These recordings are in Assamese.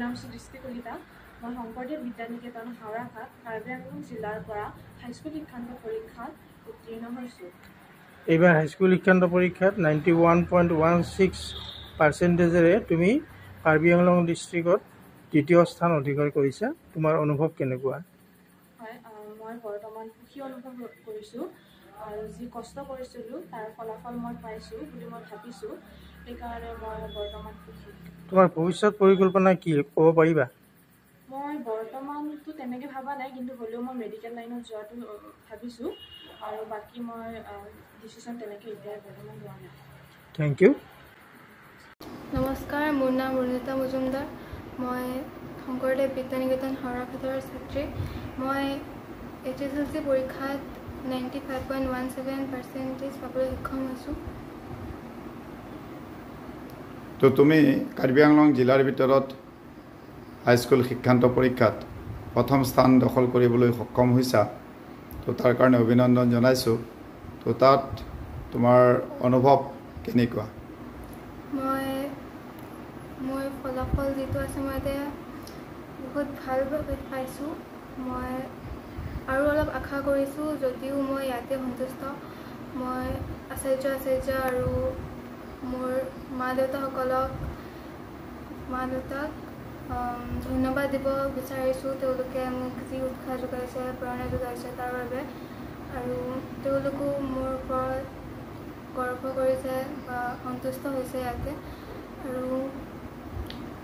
নাম সৃষ্টি কলিতা। মই শংকৰদেৱ বিদ্যানিকেতন হাওৰাঘাট কাৰ্বি আংলং জিলাৰ পৰা হাইস্কুল শিক্ষান্ত পৰীক্ষাত উত্তীৰ্ণ হৈছোঁ। এইবাৰ হাইস্কুল শিক্ষান্ত পৰীক্ষাত 91.16% তুমি কাৰ্বি আংলং ডিষ্ট্ৰিক্টত দ্বিতীয় স্থান অধিকাৰ কৰিছা। তোমাৰ অনুভৱ কেনেকুৱা? হয়, মই বৰ্তমান সুখী অনুভৱ কৰিছোঁ আৰু যি কষ্ট কৰিছিলোঁ তাৰ ফলাফল মই পাইছোঁ বুলি মই ভাবিছোঁ। সেইকাৰণে মই বৰ্তমান সুখী। তোমাৰ ভৱিষ্যত পৰিকল্পনা কি ক'ব পাৰিবা? মই বৰ্তমানতো তেনেকৈ ভবা নাই, কিন্তু হ'লেও মই মেডিকেল লাইনত যোৱাটো ভাবিছোঁ আৰু বাকী মই ডিচিশ্যন তেনেকৈ এতিয়া বৰ্তমান লোৱা নাই। Thank you. নমস্কাৰ, মোৰ নাম ৰুণিতা মজুমদাৰ। মই শংকৰদেৱ বিদ্যানিকেতন হাওৰাঘাটৰ ছাত্ৰী। মই HSLC পৰীক্ষাত 95.17% পাবলৈ সক্ষম হৈছোঁ। তো তুমি কাৰ্বি আংলং জিলাৰ ভিতৰত হাইস্কুল শিক্ষান্ত পৰীক্ষাত প্ৰথম স্থান দখল কৰিবলৈ সক্ষম হৈছা। তো তাৰ কাৰণে অভিনন্দন জনাইছোঁ। তো তাত তোমাৰ অনুভৱ কেনেকুৱা? মই ফলাফল যিটো আছে মই এতিয়া বহুত ভাল পাইছোঁ। মই আৰু অলপ আশা কৰিছোঁ, যদিও মই ইয়াতে সন্তুষ্ট। মই আচাৰ্য আৰু মোৰ মা দেউতাক ধন্যবাদ দিব বিচাৰিছোঁ। তেওঁলোকে মোক যি উৎসাহ যোগাইছে, প্ৰেৰণা যোগাইছে তাৰ বাবে, আৰু তেওঁলোকো মোৰ ওপৰত গৰ্ব কৰিছে বা সন্তুষ্ট হৈছে ইয়াতে। আৰু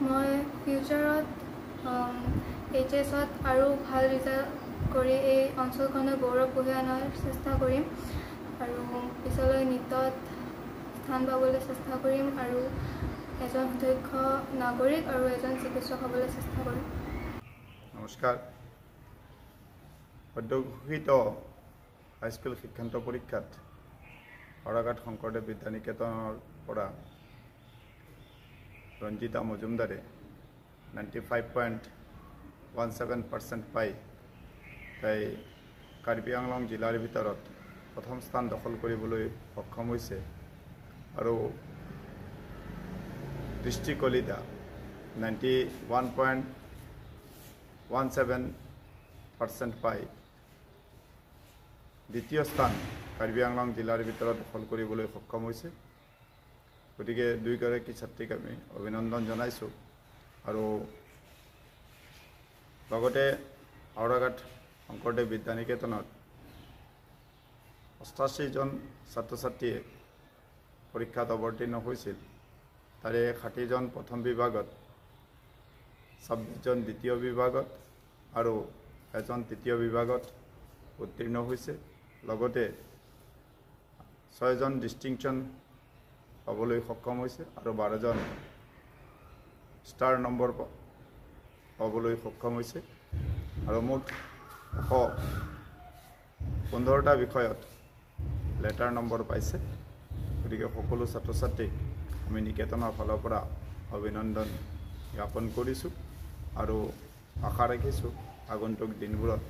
মই ফিউচাৰত HSত আৰু ভাল ৰিজাল্ট কৰি এই অঞ্চলখনৰ গৌৰৱ কঢ়িয়াই অনাৰ চেষ্টা কৰিম আৰু পিছলৈ নীটত স্থান পাবলৈ চেষ্টা কৰিম আৰু এজন সুদক্ষ নাগৰিক আৰু এজন চিকিৎসক হ'বলৈ চেষ্টা কৰিম। নমস্কাৰ। সদ্য ঘোষিত হাইস্কুল শিক্ষান্ত পৰীক্ষাত হাওৰাঘাট শংকৰদেৱ বিদ্যানিকেতনৰ পৰা ৰঞ্জিতা মজুমদাৰে 95.17% পাই তাই কাৰ্বি আংলং জিলাৰ ভিতৰত প্ৰথম স্থান দখল কৰিবলৈ সক্ষম হৈছে। আৰু দৃষ্টি কলিতা 91.17% পাই দ্বিতীয় স্থান কাৰ্বি আংলং জিলাৰ ভিতৰত দখল কৰিবলৈ সক্ষম হৈছে। গতিকে দুয়োগৰাকী ছাত্ৰীক আমি অভিনন্দন জনাইছোঁ। আৰু লগতে হাওৰাঘাট শংকৰদেৱ বিদ্যানিকেতনত 88জন ছাত্ৰ ছাত্ৰীয়ে পৰীক্ষাত অৱতীৰ্ণ হৈছিল। তাৰে 60জন প্ৰথম বিভাগত, 26জন দ্বিতীয় বিভাগত আৰু এজন তৃতীয় বিভাগত উত্তীৰ্ণ হৈছে। লগতে 6জন ডিষ্টিংশ্যন পাবলৈ সক্ষম হৈছে আৰু 12জন ষ্টাৰ নম্বৰ পাবলৈ সক্ষম হৈছে। আৰু মুঠ 115টা বিষয়ত লেটাৰ নম্বৰ পাইছে। গতিকে সকলো ছাত্ৰ ছাত্ৰীক আমি নিকেতনৰ ফালৰ পৰা অভিনন্দন জ্ঞাপন কৰিছোঁ আৰু আশা ৰাখিছোঁ আগন্তুক দিনবোৰত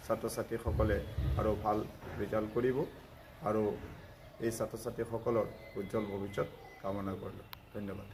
ছাত্ৰ ছাত্ৰীসকলে আৰু ভাল ৰিজাল্ট কৰিব আৰু এই ছাত্ৰ ছাত্ৰীসকলৰ উজ্জ্বল ভৱিষ্যত কামনা কৰিলোঁ। ধন্যবাদ।